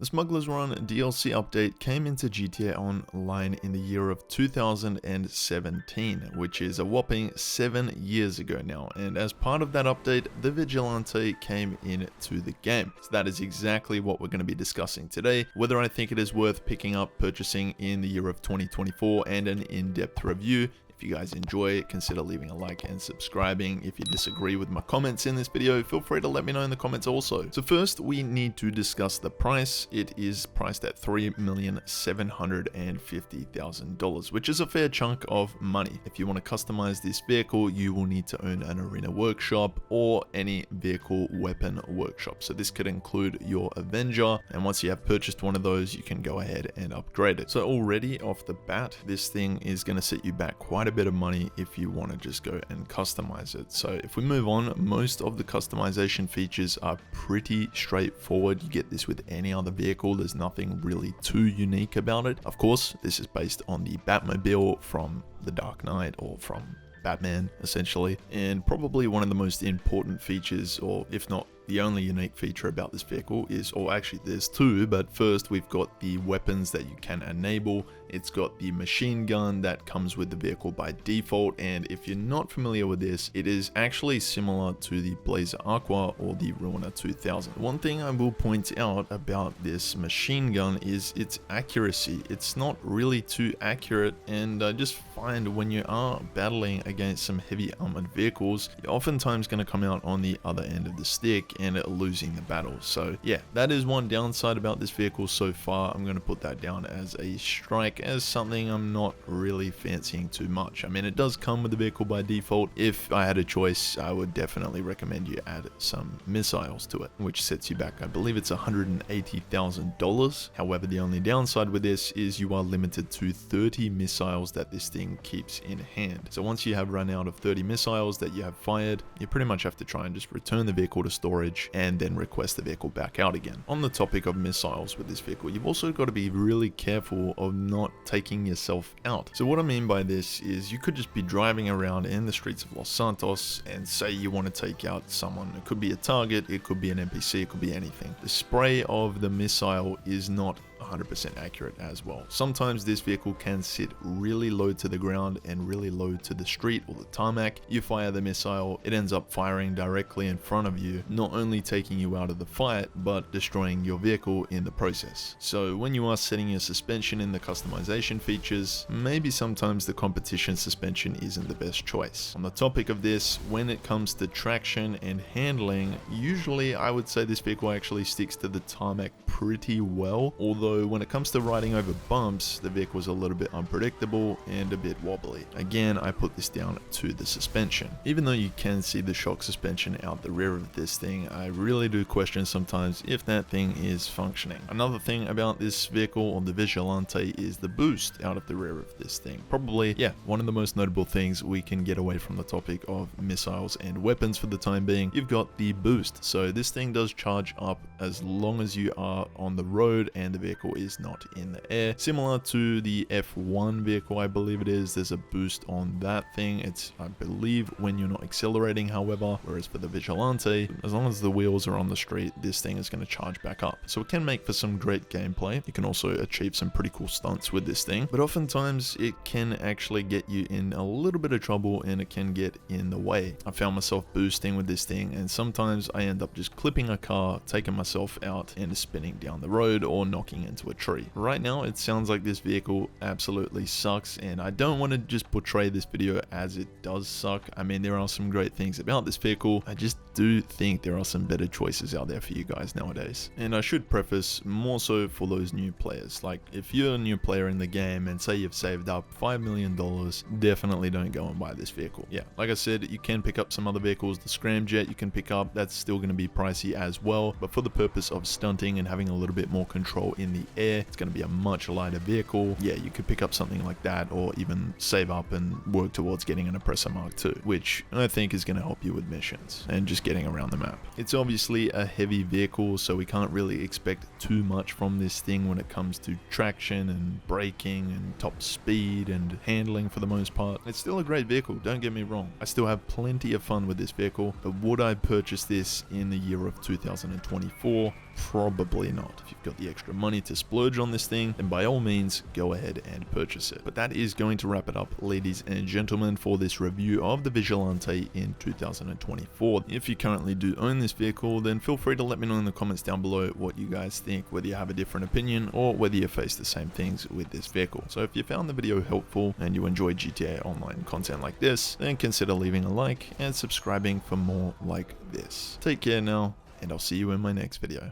The Smugglers Run DLC update came into GTA Online in the year of 2017, which is a whopping 7 years ago now, and as part of that update, the Vigilante came into the game. So that is exactly what we're going to be discussing today, whether I think it is worth picking up, purchasing in the year of 2024, and an in-depth review. If you guys enjoy it, consider leaving a like and subscribing. If you disagree with my comments in this video, feel free to let me know in the comments also. So first, we need to discuss the price. It is priced at $3,750,000, which is a fair chunk of money. If you want to customize this vehicle, you will need to own an arena workshop or any vehicle weapon workshop. So this could include your Avenger, and once you have purchased one of those, you can go ahead and upgrade it. So already off the bat, this thing is going to set you back quite a bit of money if you want to just go and customize it. So if we move on, most of the customization features are pretty straightforward. You get this with any other vehicle. There's nothing really too unique about it. Of course, this is based on the Batmobile from The Dark Knight, or from Batman essentially, and probably one of the most important features, or if not the only unique feature about this vehicle is, or actually there's two, but first we've got the weapons that you can enable. It's got the machine gun that comes with the vehicle by default, and if you're not familiar with this, it is actually similar to the Blazer Aqua or the Ruiner 2000. One thing I will point out about this machine gun is its accuracy. It's not really too accurate, and I just find when you are battling against some heavy armored vehicles, you're oftentimes going to come out on the other end of the stick and losing the battle. So yeah, that is one downside about this vehicle so far. I'm going to put that down as a strike, as something I'm not really fancying too much. I mean, it does come with the vehicle by default. If I had a choice, I would definitely recommend you add some missiles to it, which sets you back, I believe it's $180,000. However, the only downside with this is you are limited to 30 missiles that this thing keeps in hand. So once you have run out of 30 missiles that you have fired, you pretty much have to try and just return the vehicle to storage and then request the vehicle back out again. On the topic of missiles with this vehicle, you've also got to be really careful of not taking yourself out. So what I mean by this is you could just be driving around in the streets of Los Santos and say you want to take out someone. It could be a target, it could be an NPC, it could be anything. The spray of the missile is not 100% accurate as well. Sometimes this vehicle can sit really low to the ground and really low to the street or the tarmac. You fire the missile, it ends up firing directly in front of you, not only taking you out of the fight, but destroying your vehicle in the process. So when you are setting your suspension in the customization features, maybe sometimes the competition suspension isn't the best choice. On the topic of this, when it comes to traction and handling, usually I would say this vehicle actually sticks to the tarmac pretty well, although when it comes to riding over bumps, the vehicle is a little bit unpredictable and a bit wobbly. Again, I put this down to the suspension. Even though you can see the shock suspension out the rear of this thing, I really do question sometimes if that thing is functioning. Another thing about this vehicle, or the Vigilante, is the boost out of the rear of this thing. Probably, yeah, one of the most notable things we can get away from the topic of missiles and weapons for the time being. You've got the boost. So this thing does charge up as long as you are on the road and the vehicle is not in the air. Similar to the F1 vehicle, I believe it is, there's a boost on that thing. It's, I believe, when you're not accelerating, however, whereas for the Vigilante, as long as the wheels are on the street, this thing is going to charge back up. So it can make for some great gameplay. You can also achieve some pretty cool stunts with this thing, but oftentimes it can actually get you in a little bit of trouble and it can get in the way. I found myself boosting with this thing, and sometimes I end up just clipping a car, taking myself out and spinning down the road or knocking into a tree. Right now, it sounds like this vehicle absolutely sucks, and I don't want to just portray this video as it does suck. I mean, there are some great things about this vehicle. I just do think there are some better choices out there for you guys nowadays. And I should preface, more so for those new players. Like, if you're a new player in the game and say you've saved up $5 million, definitely don't go and buy this vehicle. Yeah, like I said, you can pick up some other vehicles. The Scramjet you can pick up, that's still going to be pricey as well, but for the purpose of stunting and having a little bit more control in the air, it's going to be a much lighter vehicle. Yeah, you could pick up something like that, or even save up and work towards getting an Oppressor Mark II, which I think is going to help you with missions and just getting around the map. It's obviously a heavy vehicle, so we can't really expect too much from this thing when it comes to traction and braking and top speed and handling for the most part. It's still a great vehicle, don't get me wrong. I still have plenty of fun with this vehicle, but would I purchase this in the year of 2024? Probably not. If you've got the extra money to splurge on this thing, then by all means, go ahead and purchase it. But that is going to wrap it up, ladies and gentlemen, for this review of the Vigilante in 2024. If you currently do own this vehicle, then feel free to let me know in the comments down below what you guys think, whether you have a different opinion or whether you face the same things with this vehicle. So if you found the video helpful and you enjoy GTA Online content like this, then consider leaving a like and subscribing for more like this. Take care now, and I'll see you in my next video.